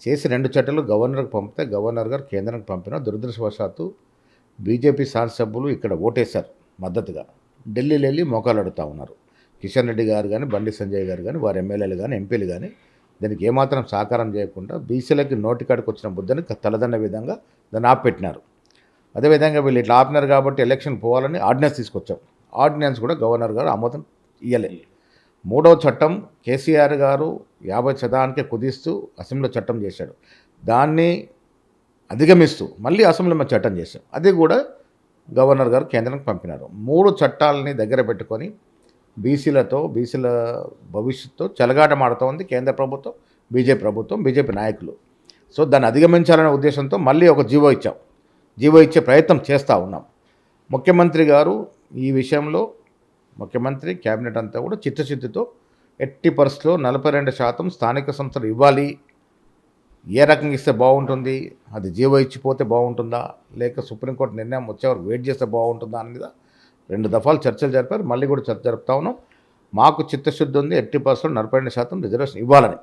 చేసి 2 చట్టాలు గవర్నర్కి పంపితే గవర్నర్ గారు కేంద్రానికి పంపిన దురదృష్టవశాత్తు బీజేపీ శాసనసభ్యులు ఇక్కడ ఓటేశారు మద్దతుగా. ఢిల్లీలో వెళ్ళి మోకాలు అడుగుతూ ఉన్నారు. కిషన్ రెడ్డి గారు కానీ, బండి సంజయ్ గారు కానీ, వారి ఎమ్మెల్యేలు కానీ, ఎంపీలు కానీ దీనికి ఏమాత్రం సహకారం చేయకుండా బీసీలకి నోటికాడికి వచ్చిన బుద్ధని తలదన్న విధంగా దాన్ని ఆపిపెట్టినారు. అదేవిధంగా వీళ్ళు ఇట్లా ఆపినారు కాబట్టి ఎలక్షన్ పోవాలని ఆర్డినెన్స్ తీసుకొచ్చాం. ఆర్డినెన్స్ కూడా గవర్నర్ గారు ఆమోదం ఇవ్వలేదు. 3వ చట్టం కేసీఆర్ గారు 50% కుదిస్తూ అసెంబ్లీలో చట్టం చేశాడు. దాన్ని అధిగమిస్తూ మళ్ళీ అసెంబ్లీలో చట్టం చేశాం. అది కూడా గవర్నర్ గారు కేంద్రానికి పంపినారు. 3 చట్టాలని దగ్గర పెట్టుకొని బీసీల భవిష్యత్తుతో చెలగాటమాడుతూ ఉంది కేంద్ర ప్రభుత్వం, బీజేపీ నాయకులు. సో దాన్ని అధిగమించాలనే ఉద్దేశంతో మళ్ళీ ఒక జీవో ఇచ్చాం. జీవో ఇచ్చే ప్రయత్నం చేస్తూ ఉన్నాం. ముఖ్యమంత్రి గారు ఈ విషయంలో ముఖ్యమంత్రి క్యాబినెట్ అంతా కూడా చిత్తశుద్ధితో ఎట్టి పరిస్థితుల్లో 42% స్థానిక సంస్థలు ఇవ్వాలి. ఏ రకంగా ఇస్తే బాగుంటుంది, అది జీవో ఇచ్చిపోతే బాగుంటుందా, లేక సుప్రీంకోర్టు నిర్ణయం వచ్చే వరకు వెయిట్ చేస్తే బాగుంటుందా అని మీద 2 దఫాలు చర్చలు జరిపారు. మళ్ళీ కూడా చర్చ జరుపుతా ఉన్నాం. మాకు చిత్తశుద్ధి ఉంది, 80% 42% రిజర్వేషన్ ఇవ్వాలని.